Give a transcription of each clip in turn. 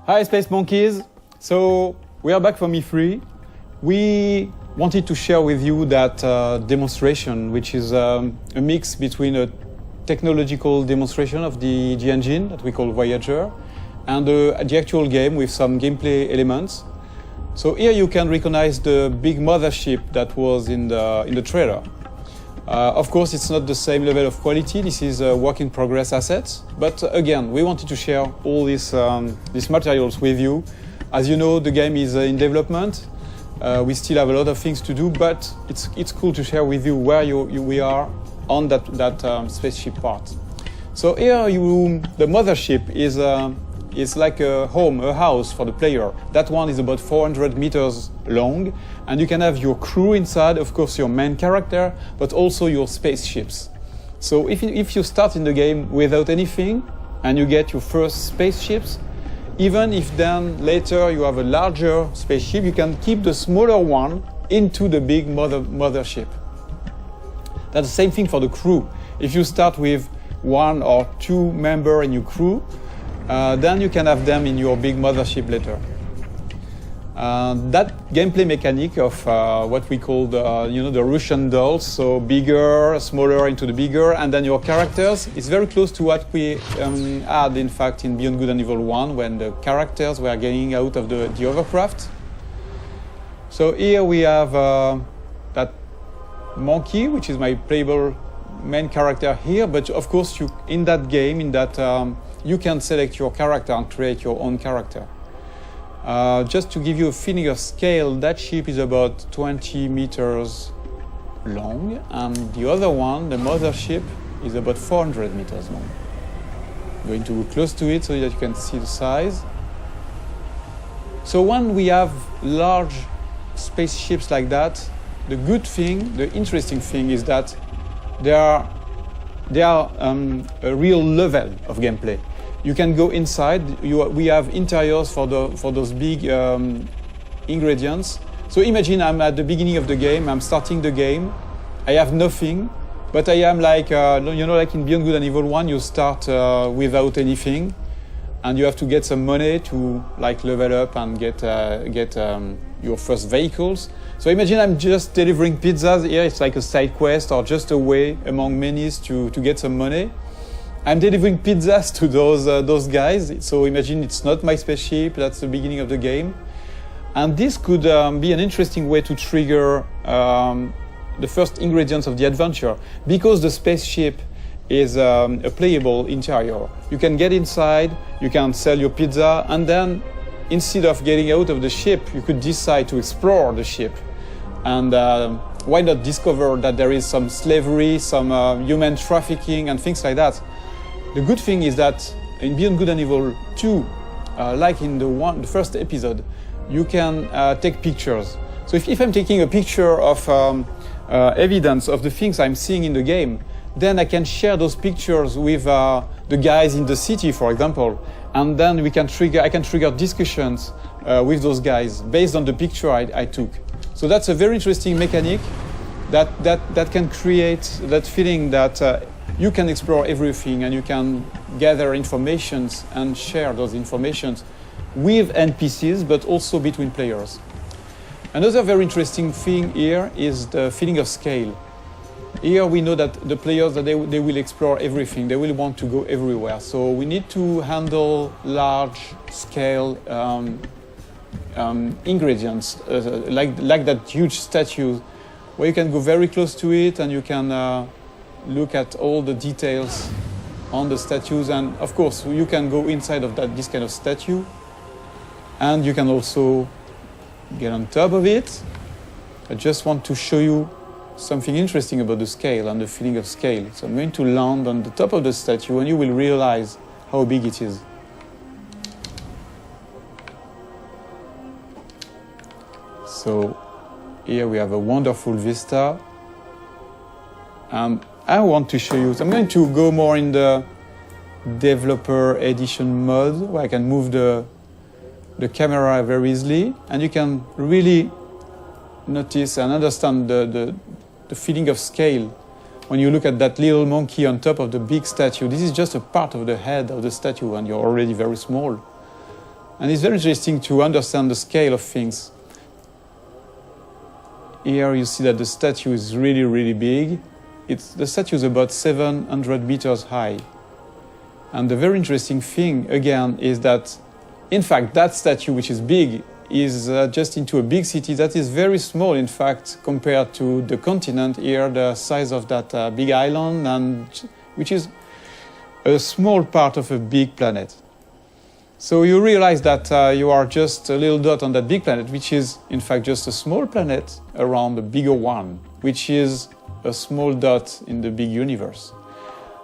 Hi Space Monkeys! So we are back from E3. We wanted to share with you that demonstration, which is a mix between a technological demonstration of the engine that we call Voyager and the actual game with some gameplay elements. So here you can recognize the big mothership that was in the trailer. Of course, it's not the same level of quality. This is a work in progress assets. But again, we wanted to share all these materials with you. As you know, the game is in development. We still have a lot of things to do, but it's cool to share with you where we are on that spaceship part. So here, the mothership is like a home, a house for the player. That one is about 400 meters long, and you can have your crew inside, of course your main character, but also your spaceships. So if you start in the game without anything, and you get your first spaceships, even if then later you have a larger spaceship, you can keep the smaller one into the big mothership. That's the same thing for the crew. If you start with one or two members in your crew, then you can have them in your big mothership later. That gameplay mechanic of what we call the Russian dolls, so bigger, smaller into the bigger, and then your characters, is very close to what we had, in fact, in Beyond Good and Evil 1, when the characters were getting out of the hovercraft. So here we have that monkey, which is my playable main character here, but of course in that game, you can select your character and create your own character. Just to give you a feeling of scale, that ship is about 20 meters long, and the other one, the mothership, is about 400 meters long. I'm going to go close to it so that you can see the size. So when we have large spaceships like that, the good thing, the interesting thing is that they are a real level of gameplay. You can go inside. We have interiors for those big ingredients. So imagine I'm at the beginning of the game. I'm starting the game. I have nothing, but I am like like in Beyond Good and Evil 1, you start without anything, and you have to get some money to like level up and get your first vehicles. So imagine I'm just delivering pizzas here. It's like a side quest or just a way among many to get some money. I'm delivering pizzas to those guys. So imagine it's not my spaceship. That's the beginning of the game. And this could be an interesting way to trigger the first ingredients of the adventure, because the spaceship is a playable interior. You can get inside, you can sell your pizza, and then instead of getting out of the ship, you could decide to explore the ship. And why not discover that there is some slavery, some human trafficking and things like that. The good thing is that in Beyond Good and Evil 2, like in the first episode, you can take pictures. So if I'm taking a picture of evidence of the things I'm seeing in the game, then I can share those pictures with the guys in the city, for example, and then I can trigger discussions with those guys based on the picture I took. So that's a very interesting mechanic that can create that feeling that you can explore everything and you can gather informations and share those informations with NPCs, but also between players. Another very interesting thing here is the feeling of scale. Here we know that the players, they will explore everything. They will want to go everywhere. So we need to handle large scale ingredients, like that huge statue, where you can go very close to it and you can look at all the details on the statues. And of course, you can go inside of this kind of statue, and you can also get on top of it. I just want to show you something interesting about the scale and the feeling of scale. So I'm going to land on the top of the statue, and you will realize how big it is. So here we have a wonderful vista. I want to show you, so I'm going to go more in the developer edition mode, where I can move the camera very easily, and you can really notice and understand the feeling of scale when you look at that little monkey on top of the big statue. This is just a part of the head of the statue, and you're already very small. And it's very interesting to understand the scale of things. Here you see that the statue is really, really big. The statue is about 700 meters high. And the very interesting thing, again, is that, in fact, that statue, which is big, is just into a big city that is very small, in fact, compared to the continent here, the size of that big island, and which is a small part of a big planet. So you realize that you are just a little dot on that big planet, which is, in fact, just a small planet around a bigger one, which is a small dot in the big universe.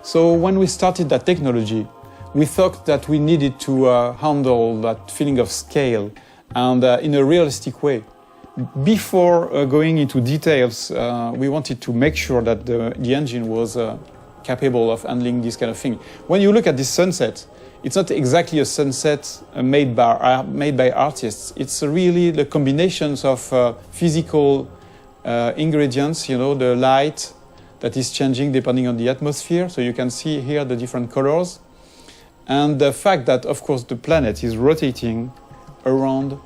So when we started that technology, we thought that we needed to handle that feeling of scale and in a realistic way. Before going into details, we wanted to make sure that the engine was capable of handling this kind of thing. When you look at this sunset, it's not exactly a sunset made by artists. It's really the combinations of physical ingredients, the light that is changing depending on the atmosphere. So you can see here the different colors. And the fact that, of course, the planet is rotating around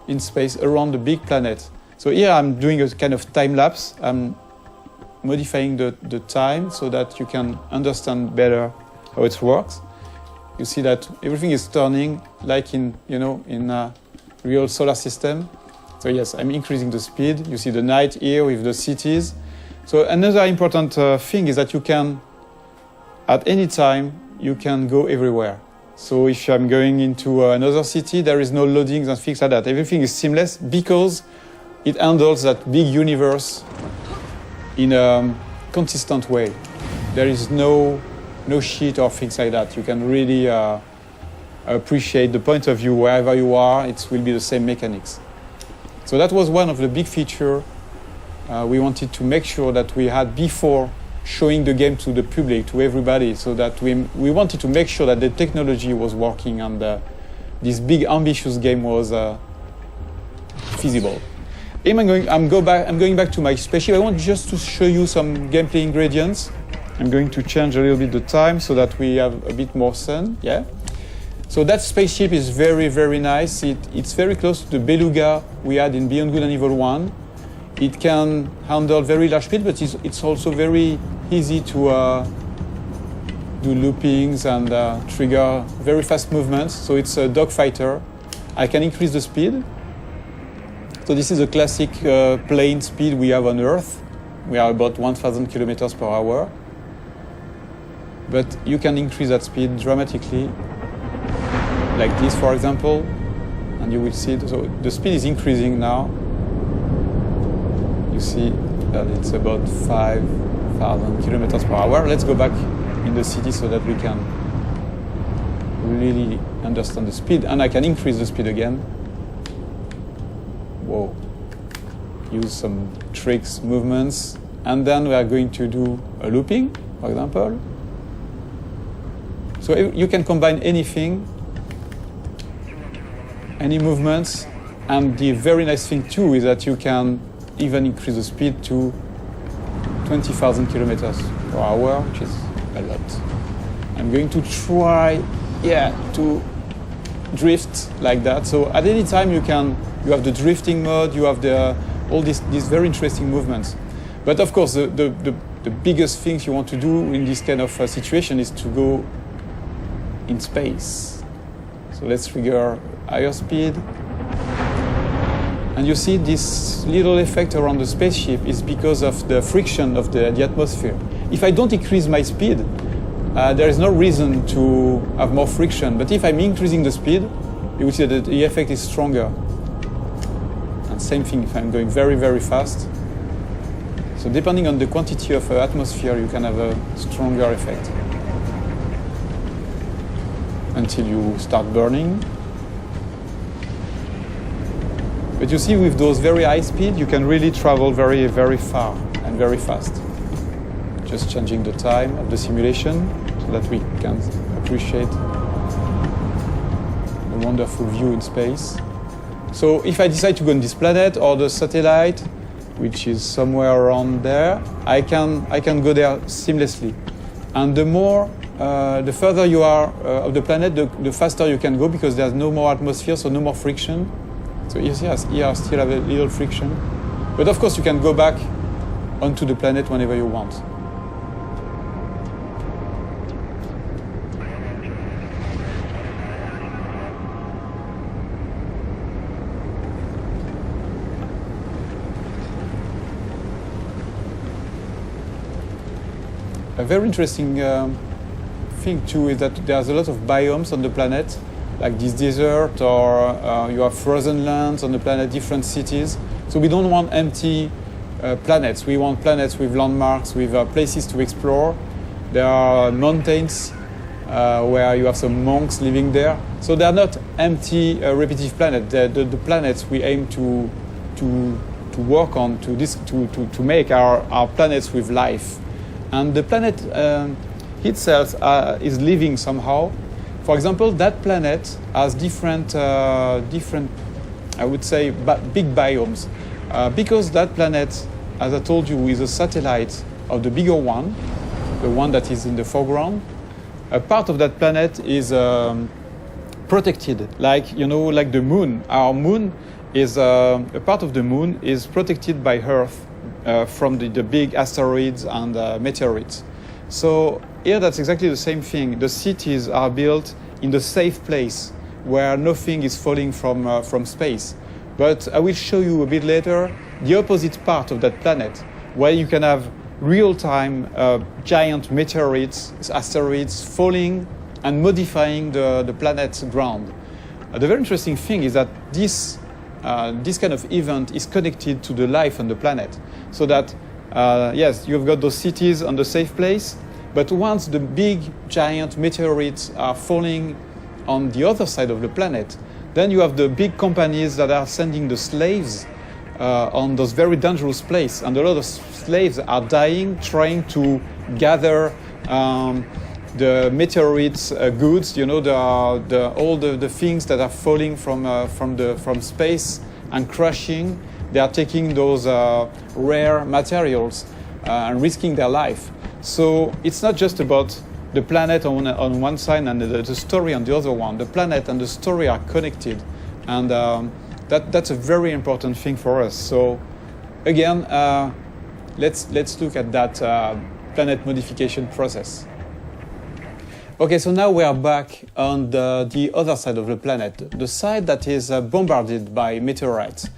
in space, around the big planet. So here I'm doing a kind of time lapse. I'm modifying the time so that you can understand better how it works. You see that everything is turning like in a real solar system. So yes, I'm increasing the speed. You see the night here with the cities. So another important thing is that you can, at any time, you can go everywhere. So if I'm going into another city, there is no loadings and things like that. Everything is seamless because it handles that big universe in a consistent way. There is no sheet or things like that. You can really appreciate the point of view wherever you are. It will be the same mechanics. So that was one of the big features we wanted to make sure that we had before showing the game to the public, to everybody, so that we wanted to make sure that the technology was working and this big ambitious game was feasible. I'm going back to my spaceship. I want just to show you some gameplay ingredients. I'm going to change a little bit the time so that we have a bit more sun. Yeah. So that spaceship is very, very nice. It's very close to the Beluga we had in Beyond Good and Evil 1. It can handle very large speed, but it's also very easy to do loopings and trigger very fast movements. So it's a dogfighter. I can increase the speed. So this is a classic plane speed we have on Earth. We are about 1,000 kilometers per hour. But you can increase that speed dramatically, like this, for example, and you will see it. So the speed is increasing now. You see that it's about 5,000 kilometers per hour. Let's go back in the city so that we can really understand the speed. And I can increase the speed again. Whoa. Use some tricks, movements. And then we are going to do a looping, for example. So you can combine anything, any movements, and the very nice thing too is that you can even increase the speed to 20,000 kilometers per hour, which is a lot. I'm going to try, to drift like that. So at any time you have the drifting mode, you have all these very interesting movements. But of course, the biggest things you want to do in this kind of situation is to go in space. So let's trigger higher speed. And you see this little effect around the spaceship is because of the friction of the atmosphere. If I don't increase my speed, there is no reason to have more friction. But if I'm increasing the speed, you will see that the effect is stronger. And same thing if I'm going very, very fast. So depending on the quantity of atmosphere, you can have a stronger effect. Until you start burning. But you see, with those very high speed, you can really travel very, very far and very fast. Just changing the time of the simulation so that we can appreciate the wonderful view in space. So if I decide to go on this planet or the satellite, which is somewhere around there, I can go there seamlessly. And the more the further you are of the planet, the faster you can go because there's no more atmosphere, so no more friction. So you see, here I still have a little friction. But of course, you can go back onto the planet whenever you want. A very interesting thing too is that there's a lot of biomes on the planet, like this desert, or you have frozen lands on the planet, different cities. So we don't want empty planets. We want planets with landmarks, with places to explore. There are mountains where you have some monks living there. So they are not empty, repetitive planets. The planets we aim to work on, to make our planets with life. And the planet itself is living somehow. For example, that planet has different, I would say, big biomes. Because that planet, as I told you, is a satellite of the bigger one, the one that is in the foreground. A part of that planet is protected, like the moon. Our moon is a part of the moon is protected by Earth from the big asteroids and meteorites. So here, that's exactly the same thing. The cities are built in the safe place where nothing is falling from space. But I will show you a bit later the opposite part of that planet, where you can have real-time giant meteorites, asteroids falling and modifying the planet's ground. The very interesting thing is that this kind of event is connected to the life on the planet. So that, yes, you've got those cities on the safe place, but once the big giant meteorites are falling on the other side of the planet, then you have the big companies that are sending the slaves on those very dangerous places. And a lot of slaves are dying trying to gather the meteorites goods, all the things that are falling from space and crashing. They are taking those rare materials and risking their life. So it's not just about the planet on one side and the story on the other one. The planet and the story are connected, and that's a very important thing for us. So again, let's look at that planet modification process. Okay, so now we are back on the other side of the planet, the side that is bombarded by meteorites.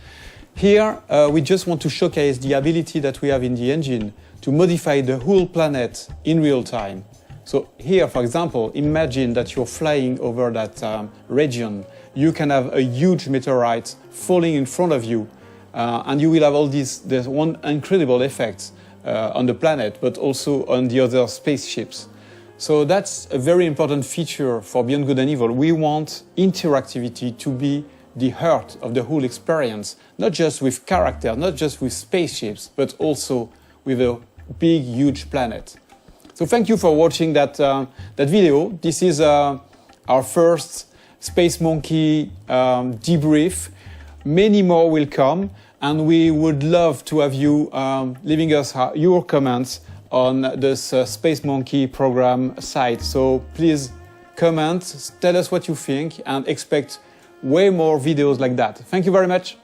Here, we just want to showcase the ability that we have in the engine to modify the whole planet in real time. So here, for example, imagine that you're flying over that region. You can have a huge meteorite falling in front of you, and you will have all there's one incredible effect on the planet, but also on the other spaceships. So that's a very important feature for Beyond Good and Evil. We want interactivity to be the heart of the whole experience, not just with characters, not just with spaceships, but also with a big, huge planet. So thank you for watching that video. This is our first Space Monkey debrief. Many more will come, and we would love to have you leaving us your comments on this Space Monkey program site. So please comment, tell us what you think, and expect way more videos like that. Thank you very much.